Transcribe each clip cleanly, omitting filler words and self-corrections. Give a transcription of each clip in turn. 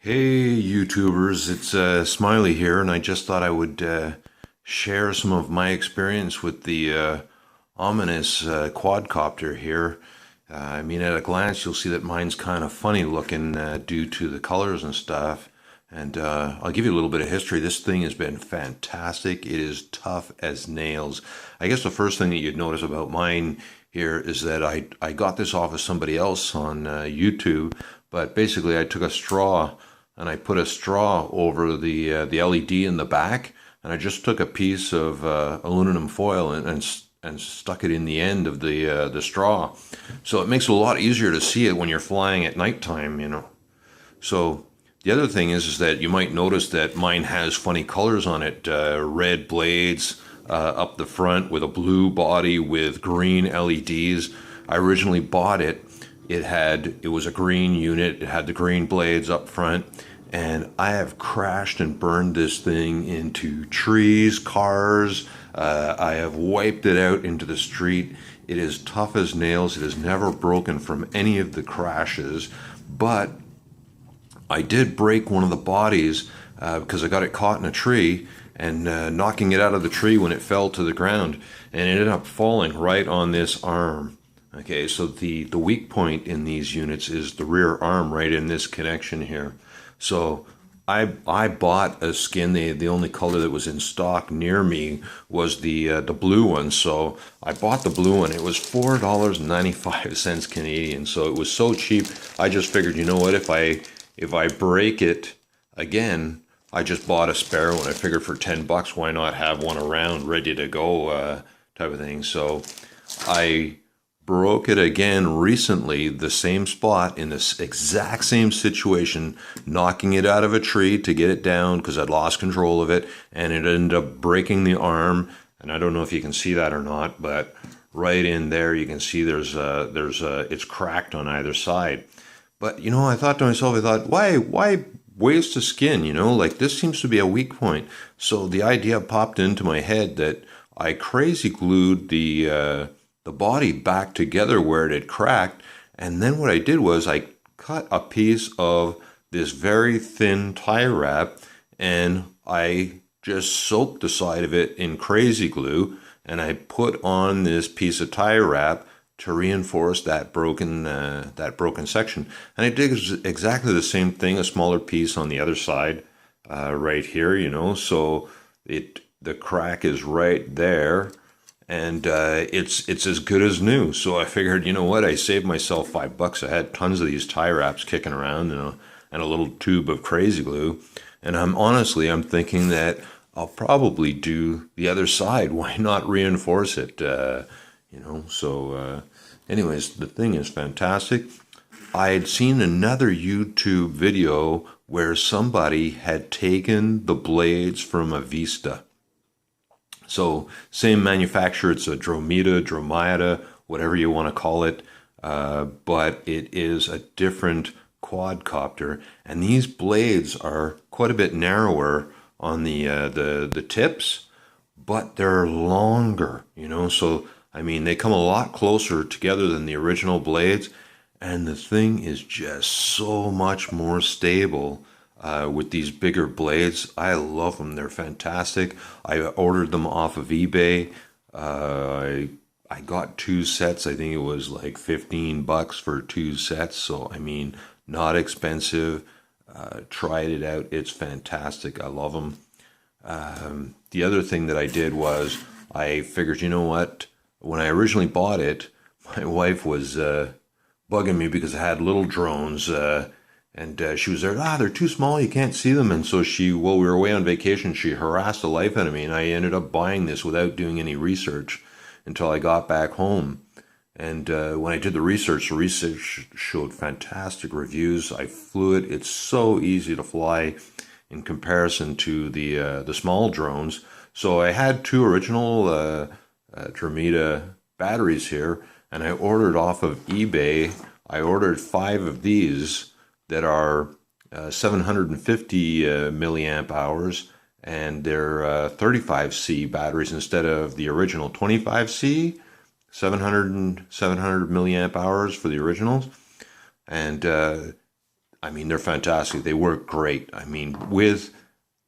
Hey YouTubers, it's Smiley here, and I just thought I would share some of my experience with the Ominous quadcopter here. I mean, at a glance, you'll see that mine's kind of funny looking due to the colors and stuff. And I'll give you a little bit of history. This thing has been fantastic. It is tough as nails. I guess the first thing that you'd notice about mine here is that I got this off of somebody else on YouTube, but basically I took a straw and I put a straw over the LED in the back, and I just took a piece of aluminum foil and stuck it in the end of the straw, so it makes it a lot easier to see it when you're flying at nighttime, you know. So the other thing is that you might notice that mine has funny colors on it, red blades up the front with a blue body with green LEDs. I originally bought it. It was a green unit. It had the green blades up front, and I have crashed and burned this thing into trees, cars. I have wiped it out into the street. It is tough as nails. It has never broken from any of the crashes, but I did break one of the bodies because I got it caught in a tree and knocking it out of the tree when it fell to the ground, and it ended up falling right on this arm. Okay, so the weak point in these units is the rear arm right in this connection here. So I bought a skin. The only color that was in stock near me was the blue one. So I bought the blue one. It was $4.95 Canadian. So it was so cheap. I just figured, you know what, if I break it again, I just bought a spare one. I figured for $10, why not have one around ready to go, type of thing. So I broke it again recently, the same spot in this exact same situation, knocking it out of a tree to get it down because I'd lost control of it, and it ended up breaking the arm. And I don't know if you can see that or not, but right in there you can see it's cracked on either side. But you know, I thought to myself, why waste a skin? You know, like this seems to be a weak point. So the idea popped into my head that I crazy glued the body back together where it had cracked, and then what I did was I cut a piece of this very thin tie wrap, and I just soaked the side of it in crazy glue, and I put on this piece of tie wrap to reinforce that broken section. And I did exactly the same thing, a smaller piece on the other side, right here, you know, so the crack is right there, and it's as good as new. So I figured, you know what, I saved myself $5. I had tons of these tie wraps kicking around, you know, and a little tube of crazy glue, and I'm thinking that I'll probably do the other side. Why not reinforce it, you know? So anyways, the thing is fantastic. I had seen another YouTube video where somebody had taken the blades from a Vista. So same manufacturer, it's a Dromida, whatever you want to call it, but it is a different quadcopter, and these blades are quite a bit narrower on the tips, but they're longer, you know. So I mean, they come a lot closer together than the original blades, and the thing is just so much more stable. With these bigger blades, I love them. They're fantastic. I ordered them off of eBay. I got two sets. I think it was like $15 for two sets. So I mean, not expensive. Tried it out. It's fantastic. I love them. The other thing that I did was I figured, you know what? When I originally bought it, my wife was bugging me because I had little drones. And she was there, they're too small, you can't see them. And so while we were away on vacation, she harassed the life out of me. And I ended up buying this without doing any research until I got back home. And when I did the research showed fantastic reviews. I flew it. It's so easy to fly in comparison to the small drones. So I had two original Dromida batteries here, and I ordered off of eBay. I ordered 5 of these that are 750 milliamp hours, and they're 35C batteries instead of the original 25C, 700 milliamp hours for the originals. And I mean, they're fantastic. They work great. I mean, with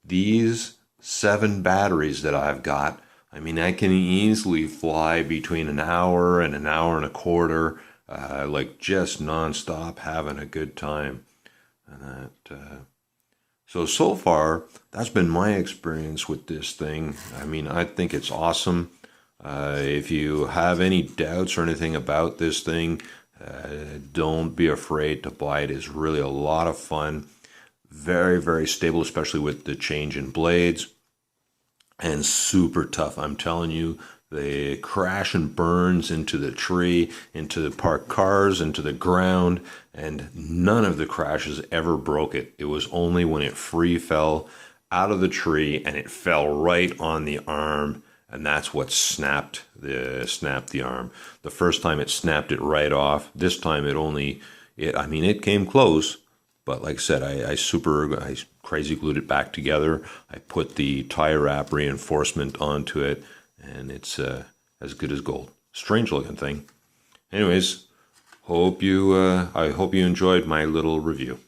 these 7 batteries that I've got, I mean, I can easily fly between an hour and an hour and a quarter, like just nonstop, having a good time. And so far, that's been my experience with this thing. I mean, I think it's awesome. If you have any doubts or anything about this thing, don't be afraid to buy it. It's really a lot of fun. Very, very stable, especially with the change in blades, and super tough. I'm telling you, they crash and burns into the tree, into the parked cars, into the ground, and none of the crashes ever broke it. It was only when it free fell out of the tree and it fell right on the arm, and that's what snapped the arm. The first time it snapped it right off. This time I mean, it came close, but like I said, I crazy glued it back together. I put the tie wrap reinforcement onto it, and it's as good as gold. Strange looking thing. Anyways, I hope you enjoyed my little review.